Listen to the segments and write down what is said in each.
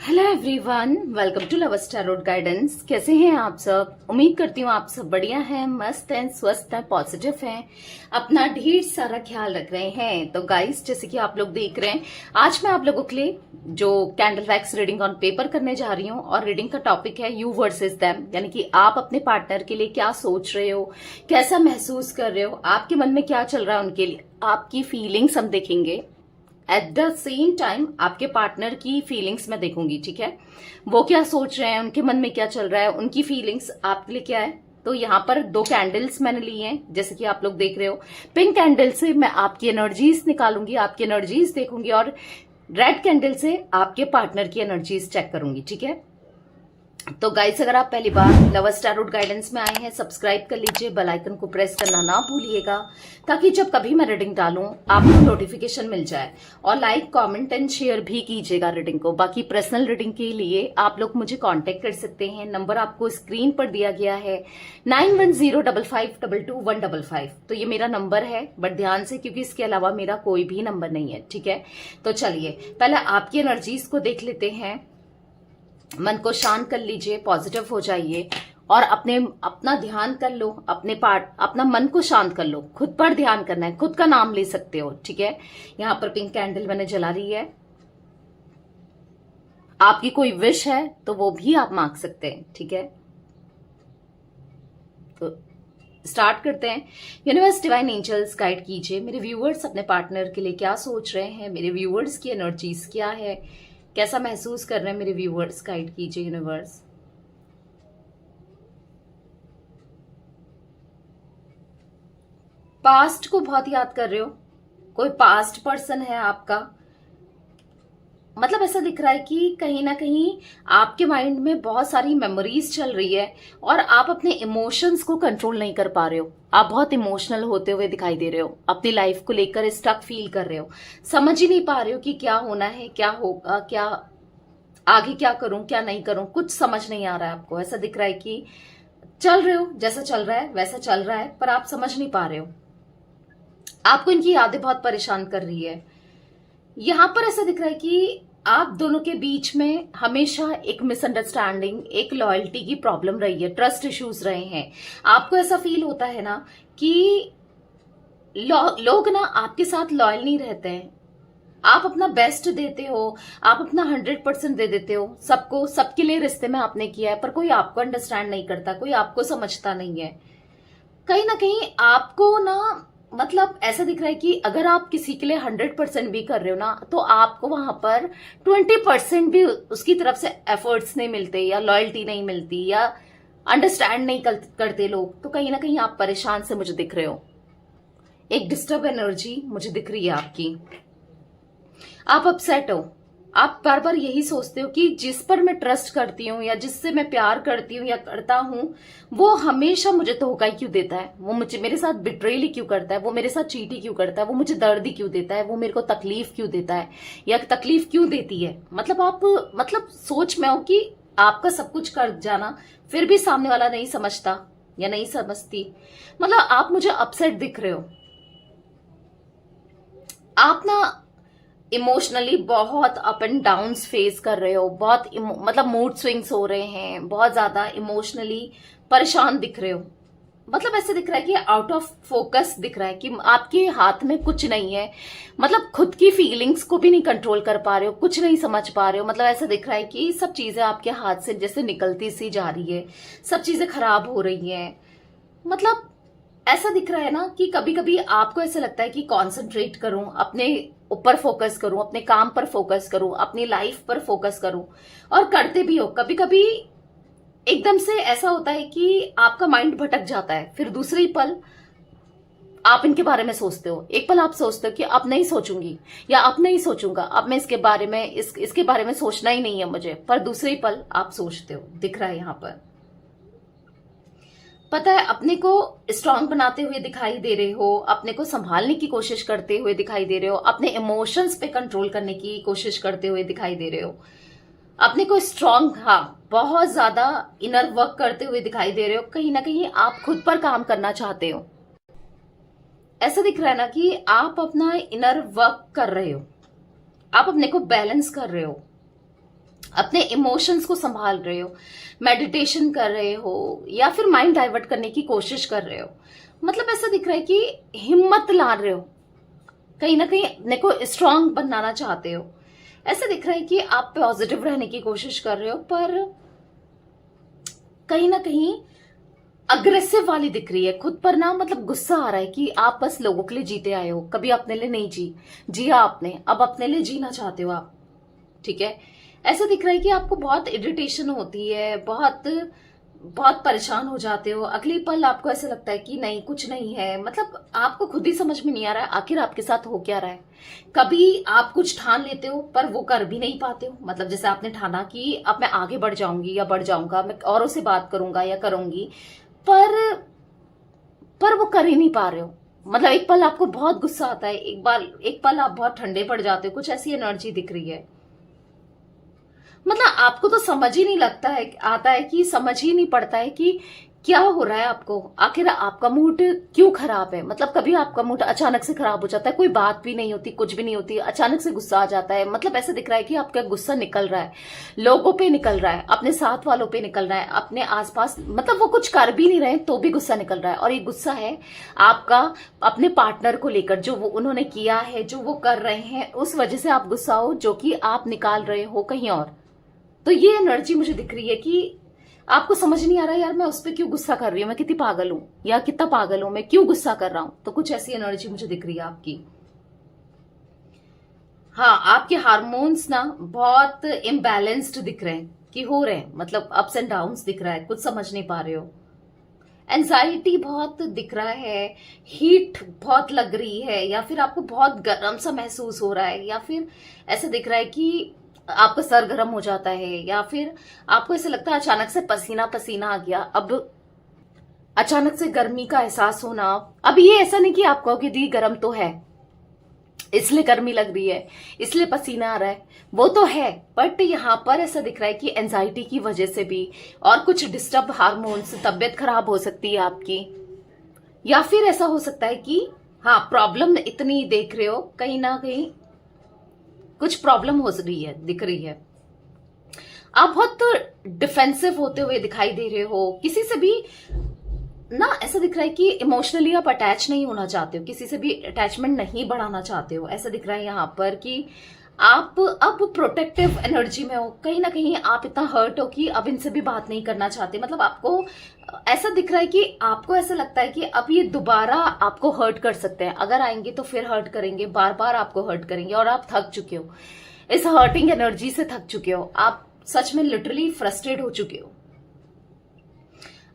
Hello everyone, welcome to love tarot guidance. कैसे हैं आप सब? उम्मीद करती हूँ आप सब बढ़िया हैं, मस्त हैं, स्वस्थ हैं, पॉजिटिव हैं, अपना ढेर सारा ख्याल रख रहे हैं। तो गाइस, जैसे कि आप लोग देख रहे हैं, आज मैं आप लोगों के लिए जो candle wax reading on paper करने जा रही हूँ और रीडिंग का टॉपिक है यू वर्सेस देम, यानी कि आप अपने पार्टनर के लिए क्या सोच रहे हो, कैसा महसूस कर रहे हो, आपके मन में क्या चल रहा है उनके लिए, आपकी फीलिंग्स हम देखेंगे। एट द सेम टाइम आपके पार्टनर की फीलिंग्स मैं देखूंगी, ठीक है? वो क्या सोच रहे हैं, उनके मन में क्या चल रहा है, उनकी फीलिंग्स आपके लिए क्या है। तो यहाँ पर दो कैंडल्स मैंने ली हैं, जैसे कि आप लोग देख रहे हो। पिंक कैंडल से मैं आपकी एनर्जीज निकालूंगी, आपकी एनर्जीज देखूंगी, और रेड कैंडल से आपके पार्टनर की एनर्जीज चेक करूंगी, ठीक है? तो गाइस, अगर आप पहली बार लव स्टारोट गाइडेंस में आए हैं, सब्सक्राइब कर लीजिए, बेल आइकन को प्रेस करना ना भूलिएगा, ताकि जब कभी मैं रीडिंग डालूं आपको नोटिफिकेशन मिल जाए। और लाइक, कमेंट एंड शेयर भी कीजिएगा रीडिंग को। बाकी पर्सनल रीडिंग के लिए आप लोग मुझे कांटेक्ट कर सकते हैं, नंबर आपको स्क्रीन पर दिया गया है 9105522155। तो ये मेरा नंबर है, बट ध्यान से, क्योंकि इसके अलावा मेरा कोई भी नंबर नहीं है, ठीक है? तो चलिए पहले आपकी एनर्जीज को देख लेते हैं। मन को शांत कर लीजिए, पॉजिटिव हो जाइए और अपना ध्यान कर लो, अपना मन को शांत कर लो। खुद पर ध्यान करना है, खुद का नाम ले सकते हो, ठीक है? यहां पर पिंक कैंडल मैंने जला रही है। आपकी कोई विश है तो वो भी आप मांग सकते हैं, ठीक है? तो स्टार्ट करते हैं। यूनिवर्स, डिवाइन एंजल्स, गाइड कीजिए मेरे व्यूअर्स अपने पार्टनर के लिए क्या सोच रहे हैं, मेरे व्यूअर्स की एनर्जीज क्या है, कैसा महसूस कर रहे हैं मेरे व्यूअर्स। गाइड कीजिए यूनिवर्स। पास्ट को बहुत याद कर रहे हो, कोई पास्ट पर्सन है आपका। मतलब ऐसा दिख रहा है कि कहीं ना कहीं आपके माइंड में बहुत सारी मेमोरीज चल रही है और आप अपने इमोशंस को कंट्रोल नहीं कर पा रहे हो। आप बहुत इमोशनल होते हुए दिखाई दे रहे हो, अपनी लाइफ को लेकर स्टक फील कर रहे हो, समझ ही नहीं पा रहे हो कि क्या होना है, क्या होगा, क्या आगे, क्या करूं क्या नहीं करूं, कुछ समझ नहीं आ रहा है आपको। ऐसा दिख रहा है कि चल रहे हो, जैसा चल रहा है वैसा चल रहा है, पर आप समझ नहीं पा रहे हो। आपको इनकी यादें बहुत परेशान कर रही है। यहां पर ऐसा दिख रहा है कि आप दोनों के बीच में हमेशा एक मिसअंडरस्टैंडिंग, एक लॉयल्टी की प्रॉब्लम रही है, ट्रस्ट इश्यूज रहे हैं। आपको ऐसा फील होता है ना कि लोग ना आपके साथ लॉयल नहीं रहते हैं। आप अपना बेस्ट देते हो, आप अपना 100% दे देते हो सबको, सबके लिए रिश्ते में आपने किया है, पर कोई आपको अंडरस्टैंड नहीं करता, कोई आपको समझता नहीं है। कहीं ना कहीं आपको ना, मतलब ऐसा दिख रहा है कि अगर आप किसी के लिए 100% भी कर रहे हो ना, तो आपको वहां पर 20% भी उसकी तरफ से एफर्ट्स नहीं मिलते, या लॉयल्टी नहीं मिलती, या अंडरस्टैंड नहीं करते लोग। तो कहीं ना कहीं आप परेशान से मुझे दिख रहे हो, एक डिस्टर्ब एनर्जी मुझे दिख रही है आपकी। आप अपसेट हो, आप बार बार यही सोचते हो कि जिस पर मैं ट्रस्ट करती हूँ या जिससे मैं प्यार करती हूँ या करता हूँ, वो हमेशा मुझे धोखा ही क्यों देता है, वो मुझे मेरे साथ बिट्रेल ही क्यों करता है, वो मेरे साथ चीट ही क्यों करता है, वो मुझे दर्द ही क्यों देता है, वो मेरे को तकलीफ क्यों देता है या तकलीफ क्यों देती है। मतलब आप, मतलब सोच में हो कि आपका सब कुछ कर जाना, फिर भी सामने वाला नहीं समझता या नहीं समझती। मतलब आप मुझे अपसेट दिख रहे हो। आप ना इमोशनली बहुत अप एंड डाउन्स फेस कर रहे हो, बहुत मतलब मूड स्विंग्स हो रहे हैं, बहुत ज्यादा इमोशनली परेशान दिख रहे हो। मतलब ऐसे दिख रहा है कि आउट ऑफ फोकस दिख रहा है कि आपके हाथ में कुछ नहीं है। मतलब खुद की फीलिंग्स को भी नहीं कंट्रोल कर पा रहे हो, कुछ नहीं समझ पा रहे हो। मतलब ऐसा दिख रहा है कि सब चीजें आपके हाथ से जैसे निकलती सी जा रही है, सब चीजें खराब हो रही हैं। मतलब ऐसा दिख रहा है ना कि कभी कभी आपको ऐसा लगता है कि कंसंट्रेट करूं, अपने ऊपर फोकस करूं, अपने काम पर फोकस करूं, अपनी लाइफ पर फोकस करूं, और करते भी हो। कभी कभी एकदम से ऐसा होता है कि आपका माइंड भटक जाता है, फिर दूसरे ही पल आप इनके बारे में सोचते हो। एक पल आप सोचते हो कि अब नहीं सोचूंगी या अब नहीं सोचूंगा, अब मैं इसके बारे में इसके बारे में सोचना ही नहीं है मुझे, पर दूसरे ही पल आप सोचते हो, दिख रहा है यहां पर। पता है, अपने को स्ट्रांग बनाते हुए दिखाई दे रहे हो, अपने को संभालने की कोशिश करते हुए दिखाई दे रहे हो, अपने इमोशंस पे कंट्रोल करने की कोशिश करते हुए दिखाई दे रहे हो, अपने को स्ट्रांग, हाँ, बहुत ज्यादा इनर वर्क करते हुए दिखाई दे रहे हो। कहीं ना कहीं आप खुद पर काम करना चाहते हो। ऐसा दिख रहा है ना कि आप अपना इनर वर्क कर रहे हो, आप अपने को बैलेंस कर रहे हो, अपने इमोशंस को संभाल रहे हो, मेडिटेशन कर रहे हो, या फिर माइंड डाइवर्ट करने की कोशिश कर रहे हो। मतलब ऐसा दिख रहा है कि हिम्मत ला रहे हो, कहीं ना कहीं अपने को स्ट्रांग बनाना चाहते हो। ऐसा दिख रहा है कि आप पॉजिटिव रहने की कोशिश कर रहे हो, पर कहीं ना कहीं अग्रेसिव वाली दिख रही है खुद पर ना। मतलब गुस्सा आ रहा है कि आप बस लोगों के लिए जीते आए हो, कभी अपने लिए नहीं जिया आपने, अब अपने लिए जीना चाहते हो आप। ठीक है, ऐसा दिख रहा है कि आपको बहुत इरिटेशन होती है, बहुत बहुत परेशान हो जाते हो। अगली पल आपको ऐसा लगता है कि नहीं, कुछ नहीं है। मतलब आपको खुद ही समझ में नहीं आ रहा है आखिर आपके साथ हो क्या रहा है। कभी आप कुछ ठान लेते हो पर वो कर भी नहीं पाते हो। मतलब जैसे आपने ठाना कि अब मैं आगे बढ़ जाऊंगी या बढ़ जाऊंगा, मैं औरों से बात करूंगा या करूंगी, पर वो कर ही नहीं पा रहे हो। मतलब एक पल आपको बहुत गुस्सा आता है, एक पल आप बहुत ठंडे पड़ जाते हो। कुछ ऐसी एनर्जी दिख रही है। मतलब आपको तो समझ ही नहीं लगता है, आता है कि समझ ही नहीं पड़ता है कि क्या हो रहा है आपको। आखिर आपका मूड क्यों खराब है। मतलब कभी आपका मूड अचानक से खराब हो जाता है, कोई बात भी नहीं होती, कुछ भी नहीं होती, अचानक से गुस्सा आ जाता है। मतलब ऐसा दिख रहा है कि आपका गुस्सा निकल रहा है, लोगों पे निकल रहा है, अपने साथ वालों पे निकल रहा है, अपने आसपास। मतलब वो कुछ कर भी नहीं रहे तो भी गुस्सा निकल रहा है। और ये गुस्सा है आपका अपने पार्टनर को लेकर, जो वो उन्होंने किया है, जो वो कर रहे हैं, उस वजह से आप गुस्सा हो, जो कि आप निकाल रहे हो कहीं और। तो ये एनर्जी मुझे दिख रही है कि आपको समझ नहीं आ रहा यार मैं उस पर क्यों गुस्सा कर रही हूँ, मैं कितनी पागल हूं या कितना पागल हूं, मैं क्यों गुस्सा कर रहा हूं। तो कुछ ऐसी एनर्जी मुझे दिख रही है आपकी। हाँ, आपके हार्मोन्स ना बहुत इम्बैलेंस्ड दिख रहे हैं कि हो रहे हैं। मतलब अप्स एंड डाउन्स दिख रहा है, कुछ समझ नहीं पा रहे हो। एंजाइटी बहुत दिख रहा है, हीट बहुत लग रही है, या फिर आपको बहुत गर्म सा महसूस हो रहा है, या फिर ऐसा दिख रहा है कि आपका सर गर्म हो जाता है, या फिर आपको ऐसा लगता है अचानक से पसीना पसीना आ गया। अब अचानक से गर्मी का एहसास होना। अब ये ऐसा नहीं कि आप कहोगे दी गर्म तो है इसलिए गर्मी लग रही है, इसलिए पसीना आ रहा है, वो तो है। बट यहाँ पर ऐसा दिख रहा है कि एंजाइटी की वजह से भी और कुछ डिस्टर्ब हार्मोन्स, तबियत खराब हो सकती है आपकी। या फिर ऐसा हो सकता है कि हाँ, प्रॉब्लम इतनी देख रहे हो, कहीं ना कहीं कुछ प्रॉब्लम हो रही है, दिख रही है। आप बहुत डिफेंसिव होते हुए दिखाई दे रहे हो, किसी से भी ना ऐसा दिख रहा है कि इमोशनली आप अटैच नहीं होना चाहते हो, किसी से भी अटैचमेंट नहीं बढ़ाना चाहते हो। ऐसा दिख रहा है यहाँ पर कि आप अब प्रोटेक्टिव एनर्जी में हो, कहीं ना कहीं आप इतना हर्ट हो कि अब इनसे भी बात नहीं करना चाहते। मतलब आपको ऐसा दिख रहा है कि आपको ऐसा लगता है कि अब ये दोबारा आपको हर्ट कर सकते हैं, अगर आएंगे तो फिर हर्ट करेंगे, बार बार आपको हर्ट करेंगे। और आप थक चुके हो, इस हर्टिंग एनर्जी से थक चुके हो, आप सच में लिटरली फ्रस्ट्रेट हो चुके हो।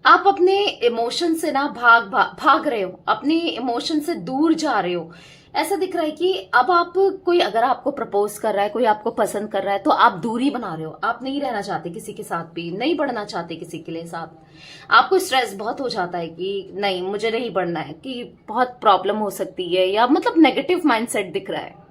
आप अपने इमोशन से ना भाग रहे हो, अपने इमोशन से दूर जा रहे हो। ऐसा दिख रहा है कि अब आप, कोई अगर आपको प्रपोज कर रहा है, कोई आपको पसंद कर रहा है, तो आप दूरी बना रहे हो, आप नहीं रहना चाहते किसी के साथ भी, नहीं बढ़ना चाहते किसी के लिए साथ। आपको स्ट्रेस बहुत हो जाता है कि नहीं मुझे नहीं बढ़ना है, कि बहुत प्रॉब्लम हो सकती है, या मतलब नेगेटिव माइंडसेट दिख रहा है।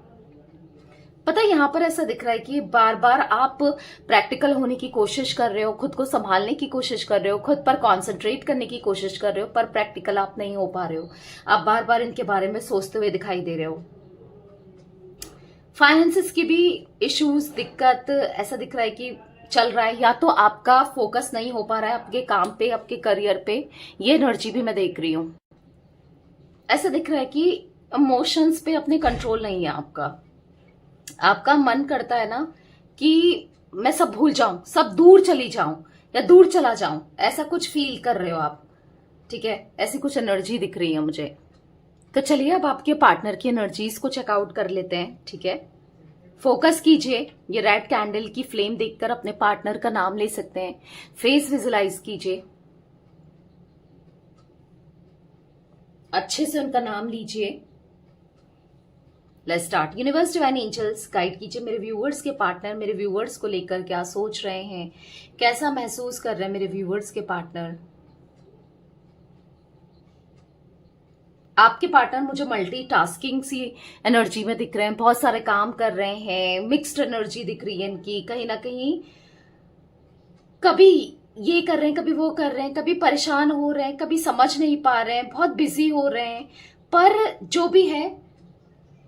पता है यहाँ पर ऐसा दिख रहा है कि बार बार आप प्रैक्टिकल होने की कोशिश कर रहे हो, खुद को संभालने की कोशिश कर रहे हो, खुद पर कंसंट्रेट करने की कोशिश कर रहे हो, पर प्रैक्टिकल आप नहीं हो पा रहे हो। आप बार बार इनके बारे में सोचते हुए दिखाई दे रहे हो। फाइनेंसेस की भी इश्यूज, दिक्कत ऐसा दिख रहा है कि चल रहा है, या तो आपका फोकस नहीं हो पा रहा है आपके काम पे, आपके करियर पे। ये एनर्जी भी मैं देख रही हूँ। ऐसा दिख रहा है कि इमोशंस पे अपने कंट्रोल नहीं है आपका। आपका मन करता है ना कि मैं सब भूल जाऊं, सब दूर चली जाऊं या दूर चला जाऊं, ऐसा कुछ फील कर रहे हो आप। ठीक है, ऐसी कुछ एनर्जी दिख रही है मुझे। तो चलिए अब आपके पार्टनर की एनर्जीज को चेकआउट कर लेते हैं। ठीक है, फोकस कीजिए, ये रेड कैंडल की फ्लेम देखकर अपने पार्टनर का नाम ले सकते हैं। फेस विजुलाइज कीजिए, अच्छे से उनका नाम लीजिए। Let's start. Universe, divine angels, guide कीजिए मेरे व्यूअर्स के पार्टनर मेरे व्यूअर्स को लेकर क्या सोच रहे हैं, कैसा महसूस कर रहे हैं मेरे व्यूअर्स के पार्टनर। आपके पार्टनर मुझे मल्टीटास्किंग सी एनर्जी में दिख रहे हैं, बहुत सारे काम कर रहे हैं, मिक्स्ड एनर्जी दिख रही है इनकी। कहीं ना कहीं कभी ये कर रहे हैं, कभी वो कर रहे हैं, कभी परेशान हो रहे हैं, कभी समझ नहीं पा रहे हैं, बहुत बिजी हो रहे हैं। पर जो भी है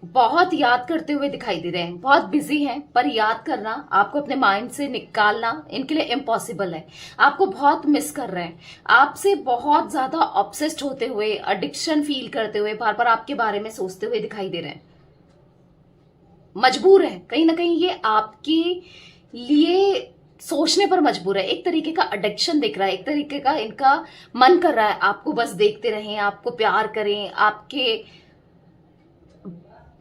बहुत याद करते हुए दिखाई दे रहे हैं, बहुत बिजी हैं, पर याद करना, आपको अपने माइंड से निकालना इनके लिए इम्पॉसिबल है। आपको बहुत मिस कर रहे हैं, आपसे बहुत ज्यादा ऑब्सेस्ड होते हुए, एडिक्शन फील करते हुए, बार बार आपके बारे में सोचते हुए दिखाई दे रहे हैं। मजबूर है, कहीं ना कहीं ये आपके लिए सोचने पर मजबूर है। एक तरीके का एडिक्शन दिख रहा है, एक तरीके का इनका मन कर रहा है आपको बस देखते रहें, आपको प्यार करें,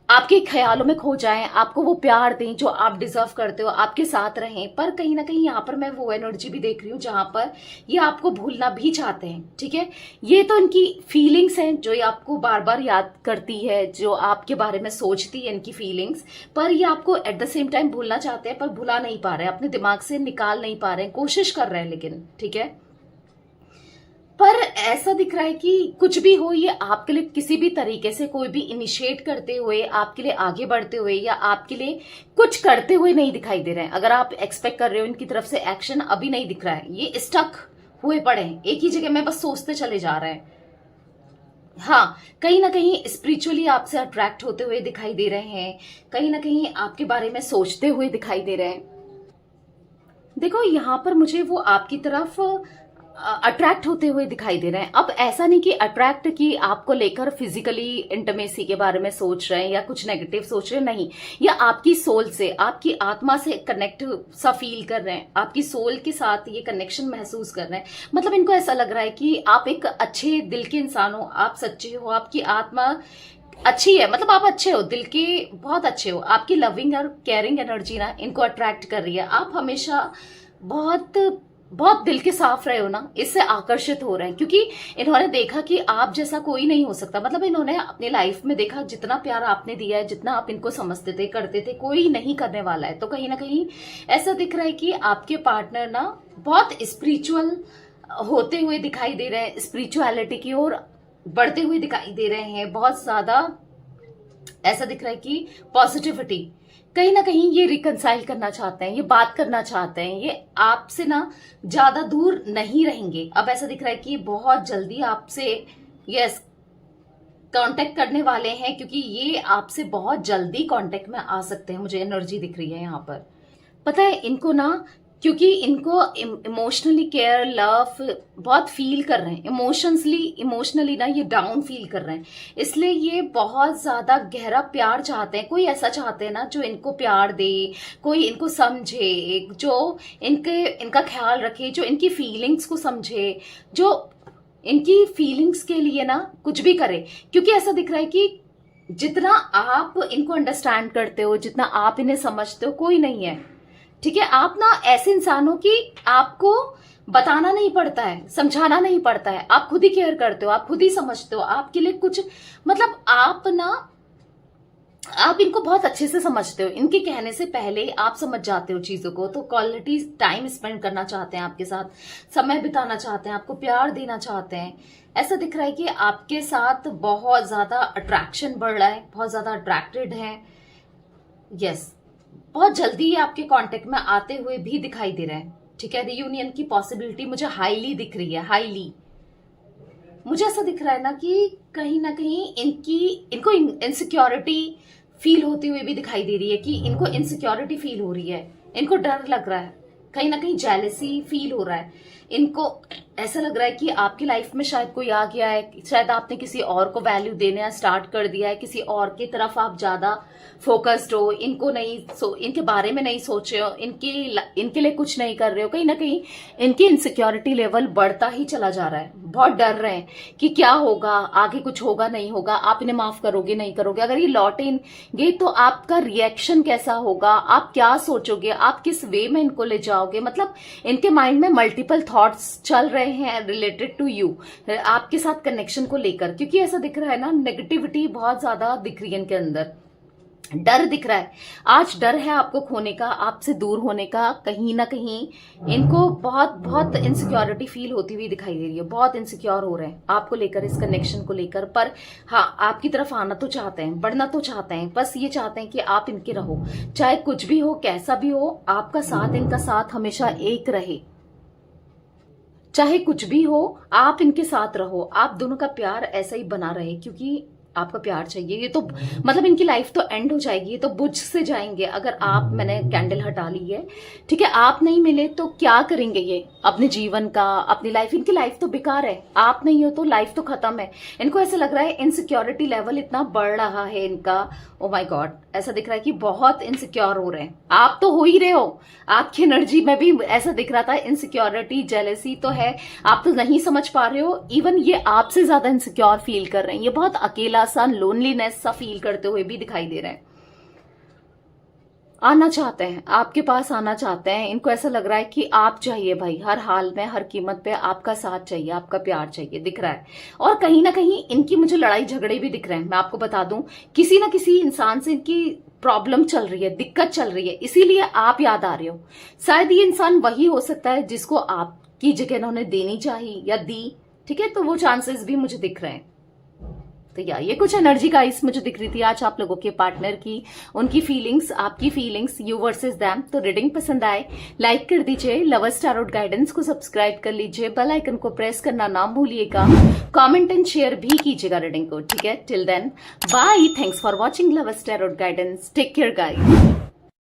आपके ख्यालों में खो जाएं, आपको वो प्यार दें जो आप डिजर्व करते हो, आपके साथ रहें। पर कहीं ना कहीं यहाँ पर मैं वो एनर्जी भी देख रही हूँ जहां पर ये आपको भूलना भी चाहते हैं। ठीक है, ये तो इनकी फीलिंग्स हैं जो ये आपको बार बार याद करती है, जो आपके बारे में सोचती है, इनकी फीलिंग्स। पर ये आपको एट द सेम टाइम भूलना चाहते हैं, पर भुला नहीं पा रहे, अपने दिमाग से निकाल नहीं पा रहे हैं, कोशिश कर रहे हैं लेकिन। ठीक है, पर ऐसा दिख रहा है कि कुछ भी हो, ये आपके लिए किसी भी तरीके से कोई भी इनिशिएट करते हुए, आपके लिए आगे बढ़ते हुए या आपके लिए कुछ करते हुए नहीं दिखाई दे रहे हैं। अगर आप एक्सपेक्ट कर रहे हो इनकी तरफ से एक्शन, अभी नहीं दिख रहा है। ये स्टक हुए पड़े हैं एक ही जगह में, बस सोचते चले जा रहे हैं। हाँ, कहीं ना कहीं स्पिरिचुअली आपसे अट्रैक्ट होते हुए दिखाई दे रहे हैं, कहीं ना कहीं आपके बारे में सोचते हुए दिखाई दे रहे हैं। देखो, यहाँ पर मुझे वो आपकी तरफ अट्रैक्ट होते हुए दिखाई दे रहे हैं। अब ऐसा नहीं कि अट्रैक्ट की आपको लेकर फिजिकली इंटीमेसी के बारे में सोच रहे हैं या कुछ नेगेटिव सोच रहे हैं, नहीं। या आपकी सोल से, आपकी आत्मा से कनेक्ट सा फील कर रहे हैं, आपकी सोल के साथ ये कनेक्शन महसूस कर रहे हैं। मतलब इनको ऐसा लग रहा है कि आप एक अच्छे दिल के इंसान हो, आप सच्चे हो, आपकी आत्मा अच्छी है, मतलब आप अच्छे हो, दिल के बहुत अच्छे हो। आपकी लविंग और केयरिंग एनर्जी ना इनको अट्रैक्ट कर रही है। आप हमेशा बहुत बहुत दिल के साफ रहे हो ना, इससे आकर्षित हो रहे हैं, क्योंकि इन्होंने देखा कि आप जैसा कोई नहीं हो सकता। मतलब इन्होंने अपनी लाइफ में देखा जितना प्यार आपने दिया है, जितना आप इनको समझते थे, करते थे, कोई नहीं करने वाला है। तो कहीं ना कहीं ऐसा दिख रहा है कि आपके पार्टनर ना बहुत स्पिरिचुअल होते हुए दिखाई दे रहे हैं, स्पिरिचुअलिटी की ओर बढ़ते हुए दिखाई दे रहे हैं। बहुत ज्यादा ऐसा दिख रहा है कि पॉजिटिविटी, कहीं ना कहीं ये रिकंसाइल करना चाहते हैं, ये बात करना चाहते हैं, ये आपसे ना ज्यादा दूर नहीं रहेंगे। अब ऐसा दिख रहा है कि बहुत जल्दी आपसे यस कांटेक्ट करने वाले हैं, क्योंकि ये आपसे बहुत जल्दी कांटेक्ट में आ सकते हैं। मुझे एनर्जी दिख रही है यहाँ पर। पता है इनको ना, क्योंकि इनको इमोशनली केयर, लव बहुत फील कर रहे हैं, इमोशनली ना ये डाउन फील कर रहे हैं, इसलिए ये बहुत ज्यादा गहरा प्यार चाहते हैं। कोई ऐसा चाहते हैं ना जो इनको प्यार दे, कोई इनको समझे, जो इनका ख्याल रखे, जो इनकी फीलिंग्स को समझे, जो इनकी फीलिंग्स के लिए ना कुछ भी करे। क्योंकि ऐसा दिख रहा है कि जितना आप इनको अंडरस्टैंड करते हो, जितना आप इन्हें समझते हो, कोई नहीं है। ठीक है, आप ना ऐसे इंसान हो कि आपको बताना नहीं पड़ता है, समझाना नहीं पड़ता है, आप खुद ही केयर करते हो, आप खुद ही समझते हो। आपके लिए कुछ मतलब आप इनको बहुत अच्छे से समझते हो, इनके कहने से पहले आप समझ जाते हो चीजों को। तो क्वालिटी टाइम स्पेंड करना चाहते हैं आपके साथ, समय बिताना चाहते हैं, आपको प्यार देना चाहते हैं। ऐसा दिख रहा है कि आपके साथ बहुत ज्यादा अट्रैक्शन बढ़ रहा है, बहुत ज्यादा अट्रैक्टेड है। यस, बहुत जल्दी ये आपके कांटेक्ट में आते हुए भी दिखाई दे रहे हैं। ठीक है, रियूनियन की पॉसिबिलिटी मुझे हाईली दिख रही है, हाईली। मुझे ऐसा दिख रहा है ना कि कहीं ना कहीं इनको इनसिक्योरिटी फील होती हुई भी दिखाई दे रही है, कि इनको इनसिक्योरिटी फील हो रही है, इनको डर लग रहा है, कहीं ना कहीं जेलसी फील हो रहा है। इनको ऐसा लग रहा है कि आपकी लाइफ में शायद कोई आ गया है, शायद आपने किसी और को वैल्यू देना स्टार्ट कर दिया है, किसी और की तरफ आप ज्यादा फोकस्ड हो, इनके बारे में नहीं सोच रहे हो, इनके लिए कुछ नहीं कर रहे हो। कहीं ना कहीं इनकी इनसिक्योरिटी लेवल बढ़ता ही चला जा रहा है, बहुत डर रहे हैं कि क्या होगा आगे, कुछ होगा नहीं होगा, आप इन्हें माफ करोगे नहीं करोगे, अगर ये लौटेंगे तो आपका रिएक्शन कैसा होगा, आप क्या सोचोगे, आप किस वे में इनको ले जाओगे। मतलब इनके माइंड में मल्टीपल थॉट्स चल रहे हैं रिलेटेड टू यू, आपके साथ कनेक्शन को लेकर। क्योंकि ऐसा दिख रहा है ना, नेगेटिविटी बहुत ज्यादा दिख रही है इनके अंदर, डर दिख रहा है। आज डर है आपको खोने का, आपसे दूर होने का। कहीं ना कहीं इनको बहुत बहुत इनसिक्योरिटी फील होती हुई दिखाई दे रही है, बहुत इनसिक्योर हो रहे हैं आपको लेकर, इस कनेक्शन को लेकर। पर हाँ, आपकी तरफ आना तो चाहते हैं, बढ़ना तो चाहते हैं, बस ये चाहते हैं कि आप इनके रहो, चाहे कुछ भी हो, कैसा भी हो, आपका साथ, इनका साथ हमेशा एक रहे। चाहे कुछ भी हो, आप इनके साथ रहो, आप दोनों का प्यार ऐसा ही बना रहे। क्योंकि आपका प्यार चाहिए। ये तो मतलब इनकी लाइफ तो एंड हो जाएगी, ये तो बुझ से जाएंगे अगर आप, मैंने कैंडल हटा ली है, ठीक है, आप नहीं मिले तो क्या करेंगे ये अपने जीवन का, अपनी लाइफ, इनकी लाइफ तो बेकार है। आप नहीं हो तो लाइफ तो खत्म है। इनको ऐसा लग रहा है इनसिक्योरिटी लेवल इतना बढ़ रहा है इनका, ओ माय गॉड, ऐसा दिख रहा है कि बहुत इनसिक्योर हो रहे हैं। आप तो हो ही रहे हो, आपकी एनर्जी में भी ऐसा दिख रहा था, इनसिक्योरिटी जेलेसी तो है, आप तो नहीं समझ पा रहे हो। इवन ये आपसे ज्यादा इनसिक्योर फील कर रहे हैं, ये बहुत अकेला सा, लोनलीनेस सा फील करते हुए भी दिखाई दे रहे हैं। आना चाहते हैं, आपके पास आना चाहते हैं। इनको ऐसा लग रहा है कि आप चाहिए भाई, हर हाल में, हर कीमत पे आपका साथ चाहिए, आपका प्यार चाहिए, दिख रहा है। और कहीं ना कहीं इनकी मुझे लड़ाई झगड़े भी दिख रहे हैं। मैं आपको बता दूं, किसी ना किसी इंसान से इनकी प्रॉब्लम चल रही है, दिक्कत चल रही है, इसीलिए आप याद आ रहे हो। शायद ये इंसान वही हो सकता है जिसको आपकी जगह इन्होंने देनी चाहिए या दी, ठीक है, तो वो चांसेस भी मुझे दिख रहे हैं। तो ये कुछ एनर्जी गाइस मुझे दिख रही थी आज आप लोगों के पार्टनर की, उनकी फीलिंग्स, आपकी फीलिंग्स, यू वर्सेस दैम। तो रीडिंग पसंद आए लाइक कर दीजिए, लवर्स टैरोट गाइडेंस को सब्सक्राइब कर लीजिए, बेल आइकन को प्रेस करना ना भूलिएगा, कमेंट एंड शेयर भी कीजिएगा रीडिंग को, ठीक है। Till then bye, thanks for watching lovers tarot guidance, take care guys.